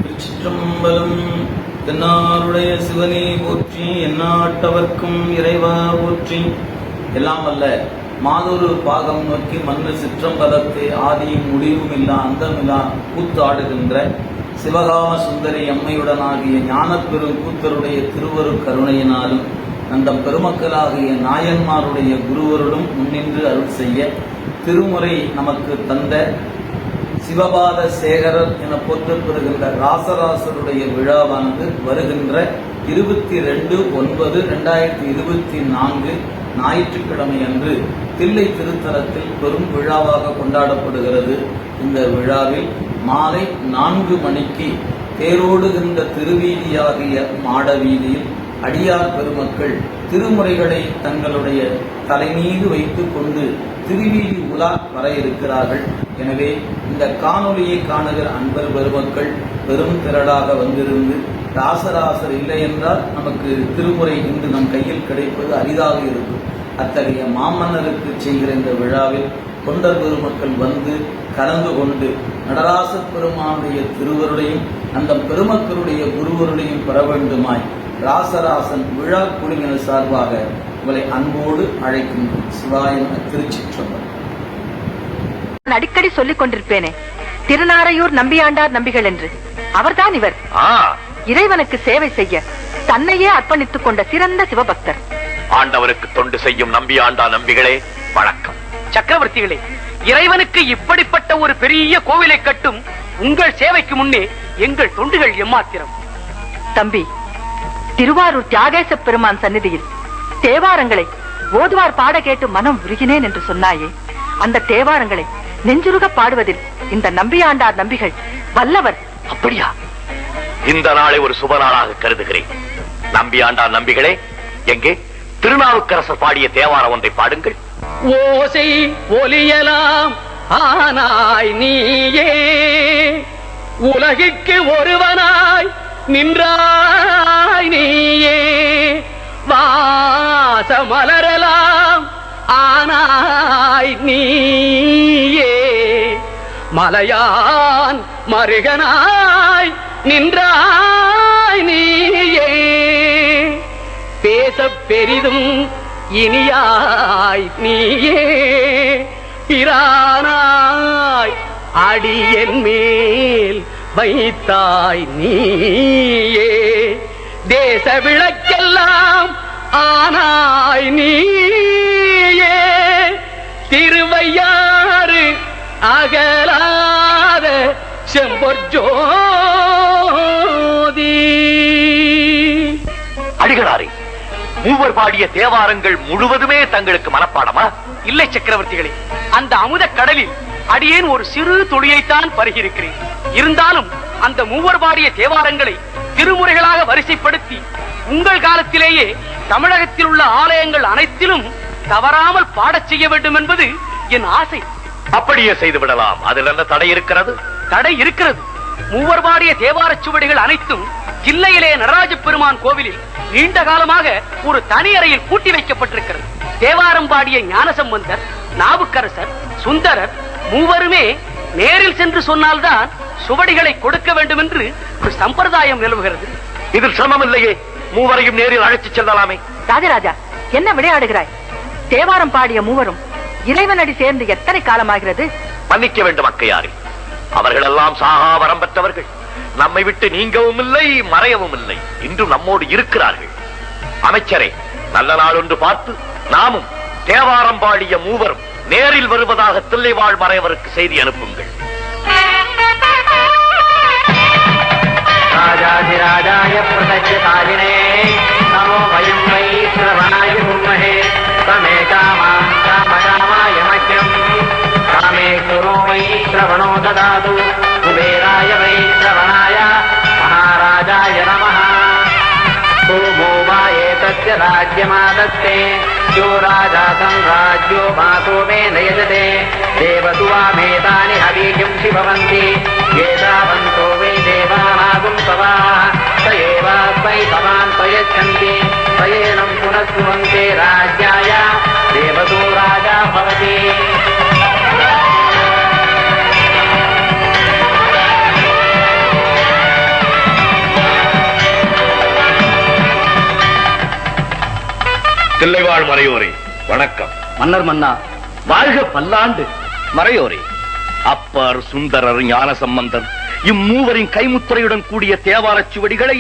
திருச்சிற்றம்பலம். தென்னாருடைய சிவனே போற்றி, எந்நாட்டவர்க்கும் இறைவா போற்றி. எல்லாம் அல்ல மாதொரு பாகம் நோக்கி மண்ணு சிற்றம்பலத்தை ஆதியும் முடிவும் இல்லா அந்தமில்லா கூத்தாடுகின்ற சிவகாம சுந்தரி அம்மையுடனாகிய ஞானப்பெரும் கூத்தருடைய திருவரு கருணையினாலும் அந்த பெருமக்களாகிய நாயன்மாருடைய குருவருடன் முன்னின்று அருள் செய்ய திருமுறை நமக்கு தந்த சிவபாத சேகரர் என போற்றப்பெறுகின்ற ராசராசருடைய விழாவானது வருகின்ற 22/9/2024 ஞாயிற்றுக்கிழமை அன்று தில்லை திருத்தலத்தில் பெரும் விழாவாக கொண்டாடப்படுகிறது. இந்த விழாவில் மாலை 4 மணிக்கு தேரோடுகின்ற திருவீதியாகிய மாடவீதியில் அடியார் பெருமக்கள் திருமுறைகளை தங்களுடைய தலைமீது வைத்துக் கொண்டு திருவீதி உலா வர இருக்கிறார்கள். எனவே இந்த காணொலியை காணுகிற அன்பர் பெருமக்கள் பெரும் திரளாக வந்திருந்து ராசராசர் இல்லை என்றால் நமக்கு திருமுறை இன்று நம் கையில் கிடைப்பது அரிதாக இருக்கும். அத்தகைய மாமன்னருக்கு செய்கிற இந்த விழாவில் தொண்டர் பெருமக்கள் வந்து கலந்து கொண்டு நடராச பெருமானுடைய திருவருடையும் அந்த பெருமக்களுடைய குருவருடையும் பெற வேண்டுமாய் ராசராசன் விழா குழுவினர் சார்பாக உங்களை அன்போடு அழைக்கின்றோம். சிவாயன திருச்சிற்றம்பலம். அடிக்கடி சொல்லிக் கொண்டிருப்பேனே, திருநாரையூர் நம்பியாண்டார் நம்பிகள் என்று. அவர்தான் இவர். இறைவனுக்கு சேவை செய்ய தன்னையே அர்ப்பணித்துக் கொண்ட சிறந்த சிவபக்தர். ஆண்டவருக்கு தொண்டு செய்யும் நம்பியாண்டா நம்பிகளே வணக்கம். சக்கரவர்த்திகளே, இறைவனுக்கு இப்படிப்பட்ட ஒரு பெரிய கோவிலை கட்டும் உங்கள் சேவைக்கு முன்னே எங்கள் தொண்டுகள் எம்மாத்திரம். தம்பி, திருவாரூர் தியாகேச பெருமான் சந்நிதியில் தேவாரங்களை ஓதுவார் பாட கேட்டு மனம் உருகினேன் என்று சொன்னாயே, அந்த தேவாரங்களை நெஞ்சுருக பாடுவதில் இந்த நம்பியாண்டார் நம்பிகள் வல்லவர். அப்படியா? இந்த நாளை ஒரு சுப நாளாக கருதுகிறேன். நம்பியாண்டார் நம்பிகளே, எங்கே திருநாவுக்கரசர் பாடிய தேவாரம் ஒன்றை பாடுங்கள். ஓசை ஒலியலாம் ஆனாய் நீயே, உலகிற்கு ஒருவனாய் நின்றாய் நீயே, வாசமலரலாம் ஆனாய் நீயே, மலையான் மருகனாய் நின்றாய் நீயே, பேச பெரிதும் இனியாய் நீயே, பிரானாய் அடியன் மேல் வைத்தாய் நீயே, தேச விளக்கெல்லாம் ஆனாய் நீயே, திருவையாறு அகலாத செம்பொற்ஜோதி. அடிகளாரே, மூவர் பாடிய தேவாரங்கள் முழுவதுமே தங்களுக்கு மனப்பாடமா? இல்லை சக்கரவர்த்திகளே, அந்த அமுத கடலில் அடியேன் ஒரு சிறு துளியைத்தான் பருகியிருக்கிறேன். இருந்தாலும் அந்த மூவர் பாடிய தேவாரங்களை திருமுறைகளாக வரிசைப்படுத்தி உங்கள் காலத்திலேயே தமிழகத்தில் உள்ள ஆலயங்கள் அனைத்திலும் தவறாமல் பாடச் செய்ய வேண்டும் என்பது என் ஆசை. அப்படியே செய்து விடலாம். அதில் என்ன தடை இருக்கிறது? தடை இருக்கிறது. மூவர் பாடிய தேவார சுவடிகள் அனைத்தும் தில்லையிலே நடராஜ பெருமான் கோவிலில் நீண்ட காலமாக ஒரு தனி அறையில் பூட்டி வைக்கப்பட்டிருக்கிறது. தேவாரம் பாடிய ஞானசம்பந்தர், நாவுக்கரசர், சுந்தரர் மூவருமே நேரில் சென்று சொன்னால்தான் சுவடிகளை கொடுக்க வேண்டும் என்று ஒரு சம்பிரதாயம் நிலவுகிறது. இதில் சிரமம் இல்லையே, மூவரையும் நேரில் அழைத்து செல்லலாமே. ராஜராஜா, என்ன விளையாடுகிறாய்? தேவாரம் பாடிய மூவரும் இறைவனடி சேர்ந்து எத்தனை காலமாகிறது? மன்னிக்க வேண்டும் அக்கையாரி, அவர்கள் எல்லாம் சாகா வரம் பெற்றவர்கள். நம்மை விட்டு நீங்கவும் இல்லை, மறையவும் இல்லை. இன்றும் நம்மோடு இருக்கிறார்கள். அமைச்சரே, நல்ல நாள் ஒன்று பார்த்து நாமும் தேவாரம் பாடிய மூவரும் நேரில் வருவதாக தில்லைவாழ் மறையவருக்கு செய்தி அனுப்புங்கள். ராஜாதிராஜாய பிரதட்சதாயினே நமோ வயம் வை ஸ்ரவணாய குர்மஹே தமே காமாம் காமகாமாய மத்யம் காமே குரு வை ஸ்ரவணோ ததாது குபேராய வை ஸ்ரவணாய மகாராஜாய நமः சோமோ வா ஏதஸ்ய ராஜ்யமாதஸ்தே यो राजा संराज्यो मातो मे नयजते देवतु वामेतानि हवीकिंसि भवन्ति येतावन्तो वै देवानागुं सवाः स एवास्मै भवान् प्रयच्छन्ति स एनं पुनस्कुवन्ते राज्याय देवतो राजा भवति தில்லைவாழ் மறையோரே வணக்கம். மன்னர் மன்னா வாழ்க பல்லாண்டு. மறையோரே, அப்பர், சுந்தரர், ஞான சம்பந்தர் இம்மூவரின் கைமுத்திரையுடன் கூடிய தேவாரச் சுவடிகளை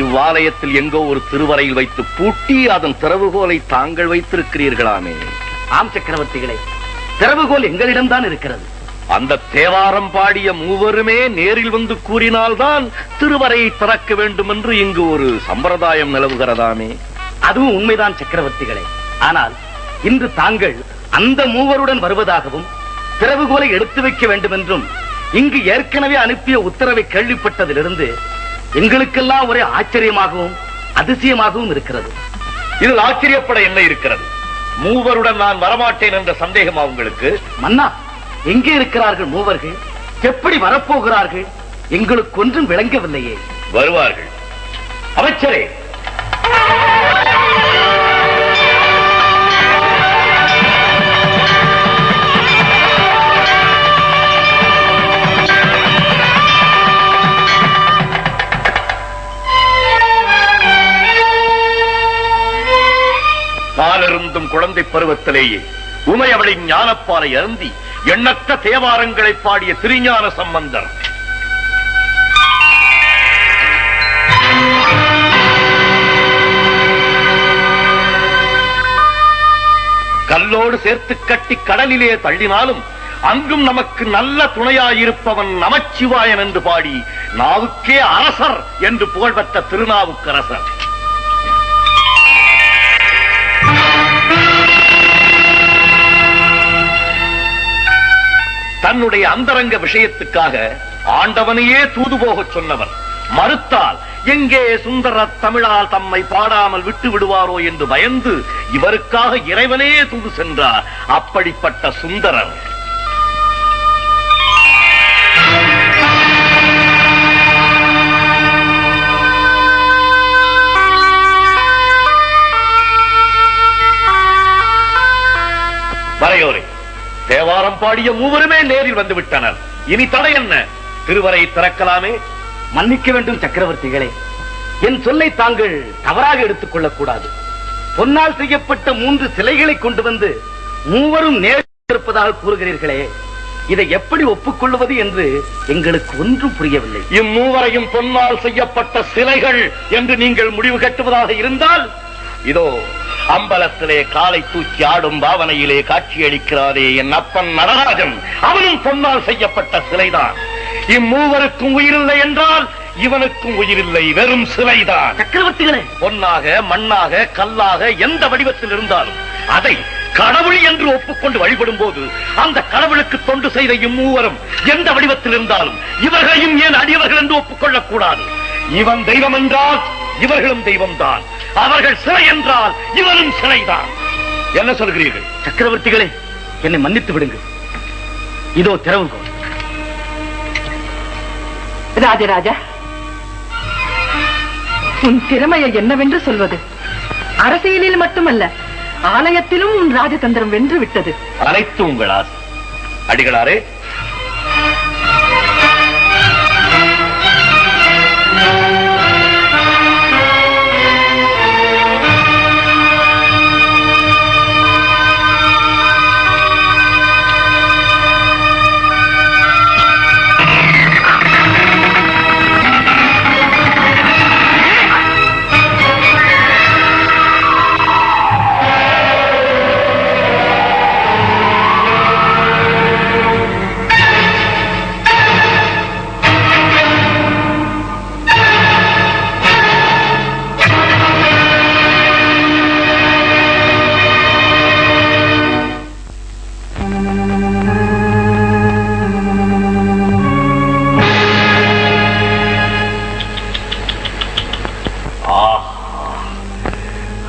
இவ்வாலயத்தில் எங்கோ ஒரு திருவறையில் வைத்து பூட்டி அதன் திறவுகோலை தாங்கள் வைத்திருக்கிறீர்களாமே? ஆம் சக்கரவர்த்திகளே, திறவுகோல் எங்களிடம்தான் இருக்கிறது. அந்த தேவாரம் பாடிய மூவருமே நேரில் வந்து கூறினால்தான் திருவரையை திறக்க வேண்டும் என்று இங்கு ஒரு சம்பிரதாயம் நிலவுகிறதாமே? அதுவும் உண்மைதான் சக்கரவர்த்திகளே. ஆனால் இன்று தாங்கள் அந்த மூவருடன் வருவதாகவும் திறவுகோலை எடுத்து வைக்க வேண்டும் என்றும் இங்கு ஏற்கனவே அனுப்பிய உத்தரவை கேள்விப்பட்டதிலிருந்து எங்களுக்கெல்லாம் ஒரே ஆச்சரியமாகவும் அதிசயமாகவும் இருக்கிறது. இதில் ஆச்சரியப்பட என்ன இருக்கிறது? மூவருடன் நான் வரமாட்டேன் என்ற சந்தேகமா உங்களுக்கு? மன்னா, எங்கே இருக்கிறார்கள் மூவர்கள்? எப்படி வரப்போகிறார்கள்? எங்களுக்கு ஒன்றும் விளங்கவில்லையே. வருவார்கள். அமைச்சரே, பாலிருந்தும் குழந்தை பருவத்திலேயே உமையவளின் ஞானப்பாலை அருந்தி எண்ணற்ற தேவாரங்களை பாடிய திருஞான சம்பந்தர் கல்லோடு சேர்த்து கட்டி கடலிலே தள்ளினாலும் அங்கும் நமக்கு நல்ல துணையாயிருப்பவன் நமச்சிவாயன் என்று பாடி நாவுக்கே அரசர் என்று புகழ்பெற்ற திருநாவுக்கரசர். தன்னுடைய அந்தரங்க விஷயத்துக்காக ஆண்டவனையே தூது போகச் சொன்னவர் மறுத்தால் எங்கே சுந்தர தமிழால் தம்மை பாடாமல் விட்டு விடுவாரோ என்று பயந்து இவருக்காக இறைவனே தூது சென்றார். அப்படிப்பட்ட சுந்தரர் மறையோரே, தேவாரம் பாடிய மூவருமே நேரில் வந்து விட்டனர். இனி தடை என்ன? திருவரை திறக்கலாமே? மன்னிக்க வேண்டும் சக்கரவர்த்திகளே, என் சொல்லை தாங்கள் தவறாக எடுத்துக் கொள்ளக்கூடாது. பொன்னால் செய்யப்பட்ட 3 சிலைகளை கொண்டு வந்து மூவரும் நேரில் இருப்பதாக கூறுகிறீர்களே, இதை எப்படி ஒப்புக்கொள்வது என்று எங்களுக்கு ஒன்றும் புரியவில்லை. இம்மூவரையும் பொன்னால் செய்யப்பட்ட சிலைகள் என்று நீங்கள் முடிவு கட்டுவதாக இருந்தால், இதோ அம்பலத்திலே காலை தூக்கி ஆடும் பாவனையிலே காட்சியளிக்கிறாரே என் அப்பன் நடராஜன், அவனும் பொன்னால் செய்யப்பட்ட சிலைதான். இம்மூவருக்கும் உயிரில்லை என்றால் இவனுக்கும் உயிரில்லை, வெறும் சிலைதான். சக்கரவர்த்திகளே, பொன்னாக, மண்ணாக, கல்லாக எந்த வடிவத்தில் இருந்தாலும் அதை கடவுள் என்று ஒப்புக்கொண்டு வழிபடும் போது அந்த கடவுளுக்கு தொண்டு செய்த இம்மூவரும் எந்த வடிவத்தில் இருந்தாலும் இவர்களையும் ஏன் அடியவர்கள் என்று ஒப்புக்கொள்ளக் கூடாது? இவன் தெய்வம் என்றால் இவர்களும் தெய்வம்தான், அவர்கள் சிலை என்றால் இவனும் சிலைதான். என்ன சொல்கிறீர்கள்? சக்கரவர்த்திகளே, என்னை மன்னித்து விடுங்கள். இதோ திறவுகோல். ராஜராஜா, உன் திறமையை என்னவென்று சொல்வது? அரசியலில் மட்டுமல்ல, ஆலயத்திலும் உன் ராஜதந்திரம் வென்று விட்டது. அனைத்து உங்கள் ஆசை. அடிகளாரே,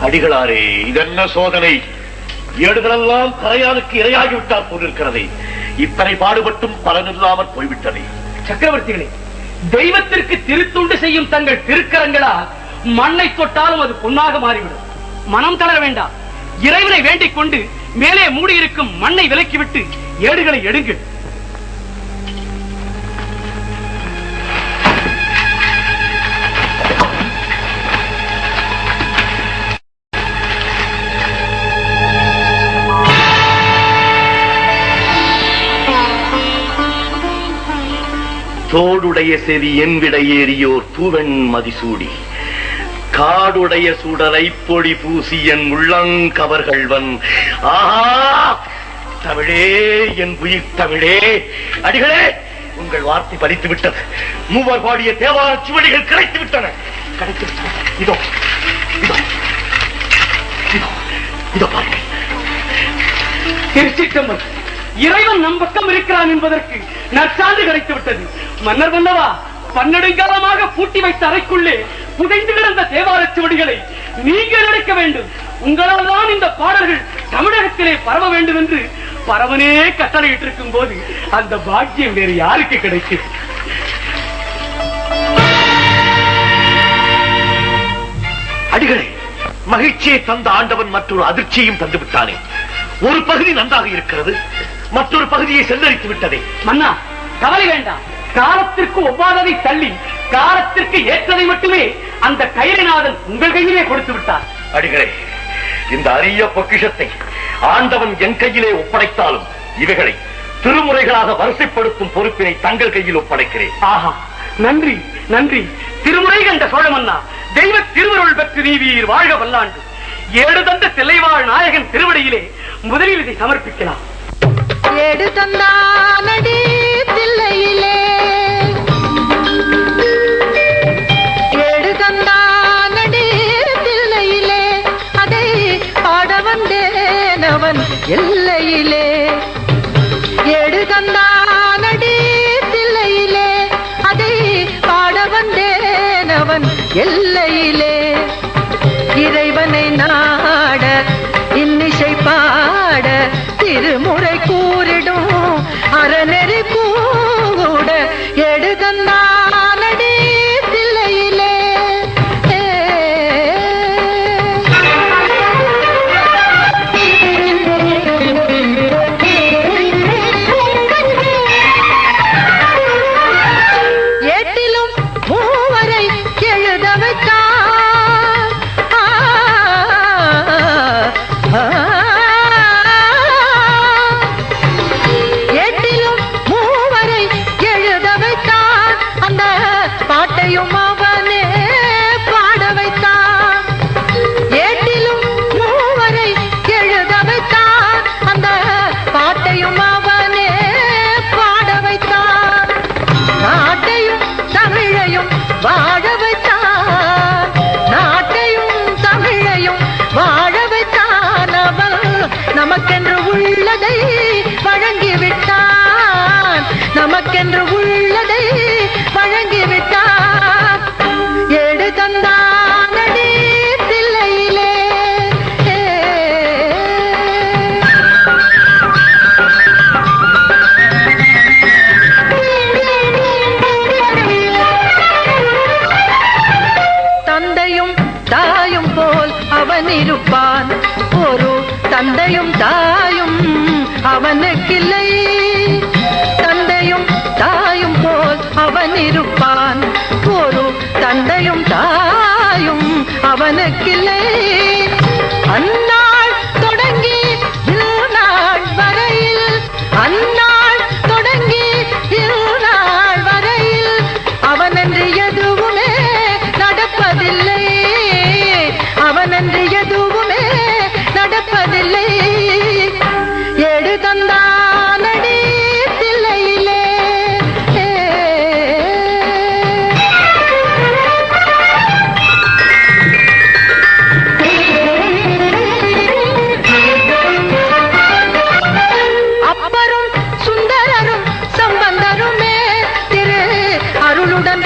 அடிகளாரே, இதென்ன சோதனை? ஏடுகளெல்லாம் கரையானுக்கு இரையாகிவிட்டால் போலிருக்கிறதே. இத்தனை பாடுபட்டும் பலனில்லாமல் போய்விட்டதே. சக்கரவர்த்திகளே, தெய்வத்திற்கு திருத்துண்டு செய்யும் தங்கள் திருக்கரங்களால் மண்ணை தொட்டாலும் அது பொன்னாக மாறிவிடும். மனம் தளர வேண்டாம். இறைவனை வேண்டிக் கொண்டு மேலே மூடியிருக்கும் மண்ணை விலக்கிவிட்டு ஏடுகளை எடுங்கள். தோடுடைய செவி என்பிட ஏறியோர் பூவெண் மதிசூடி காடுடைய சுடலை பொடி பூசி என் உள்ளங்கவர்கள்வன். ஆஹா, தமிழே, என் உயிர் தமிழே! அடிகளே, உங்கள் வார்த்தை பலித்து விட்டது. மூவர் பாடிய தேவார சுவடிகள் கிடைத்து விட்டன. இதோ இதோ இதோ இதோ பாருங்கள். திருச்சிற்றம்பலம், இறைவன் நம் பக்கம் இருக்கிறான் என்பதற்கு நற்சான்று கிடைத்து விட்டது. மன்னர் மன்னவா, பன்னெடுங்காலமாக பூட்டி வைத்த அறைக்குள்ளே புதைந்து கிடந்த தேவார சுவடிகளை நீங்கள் எடுக்க வேண்டும். உங்களால் தான் இந்த பாடல்கள் தமிழகத்திலே பரவ வேண்டும் என்று பரவனே கட்டளையிட்டிருக்கும் போது அந்த பாக்கியம் வேறு யாருக்கு கிடைக்கும்? அடிகளே, மகிழ்ச்சியை தந்த ஆண்டவன் மற்றொரு அதிர்ச்சியையும் தந்து விட்டானே. ஒரு பகுதி நன்றாக இருக்கிறது, மற்றொரு பகுதியை செல்லரித்து விட்டதே. மன்னா, கவலை வேண்டாம். காலத்திற்கு ஒவ்வாததை தள்ளி காலத்திற்கு ஏற்றதை மட்டுமே அந்த கைலைநாதன் உங்கள் கையிலே கொடுத்து விட்டார். அடிகளே, இந்த அரிய பொக்கிஷத்தை ஆண்டவன் என் கையிலே ஒப்படைத்தாலும் இவைகளை திருமுறைகளாக வரிசைப்படுத்தும் பொறுப்பினை தங்கள் கையில் ஒப்படைக்கிறேன். ஆஹா, நன்றி நன்றி. திருமுறை கண்ட சோழமன்னா, தெய்வ திருவருள் பெற்று நீவீர் வாழ்க வல்லாண்டு. ஏடு தந்த தில்லைவாழ் நாயகன் திருவடியிலே முதலில் இதை சமர்ப்பிக்கலாம். ஏடு தந்தானடி தில்லையிலே, ஏடு தந்தானடி தில்லையிலே, அதை பாட வந்தேன் அவன் எல்லையிலே. ஏடு தந்தானடி தில்லையிலே, அதை பாட வந்தேன் அவன் எல்லையிலே. இறைவனை நாட இன்னிசை பாட திருமுறை கூறிடும் அறநெறி கூட எடுதந்தானடி தில்லையிலே. ஏட்டிலும் மூவரை எழுத வைத்தான். ஏட்டிலும் மூவரை எழுத வைத்தான். அந்த பாட்டையும் அவனே பாட வைத்தான். ஏட்டிலும் மூவரை எழுத வைத்தான். அந்த பாட்டையும் அவனே பாட வைத்தான். நாட்டையும் தமிழையும் வாழ வைத்தான். நாட்டையும் தமிழையும் வாழ வைத்தான். அவன் நமக்கென்று உள்ளதை வழங்கிவிட்டான். நமக்கென்று உள்ளதை வழங்கிவிட்டான். ஏடு தந்தானடி தில்லையிலே. தந்தையும் தாயும் போல் அவன் இருப்பான். ஒரு தந்தையும் தாயும் அவனுக்கில்லை. தந்தையும் தாயும் போல் அவன் இருப்பான். ஒரு தந்தையும் தாயும் அவனுக்கில்லை. அந்நாள் தொடங்கி இந்நாள் வரையில், அந்நாள் தொடங்கி இந்நாள் வரையில் அவனன்று எதுவுமே நடப்பதில்லை. அவனன்று எதுவுமே நடப்பதில்லை. ஏடு தந்தானடி தில்லையிலே. அப்பரும் சுந்தரரும் சம்பந்தருமே திரு அருளுடன்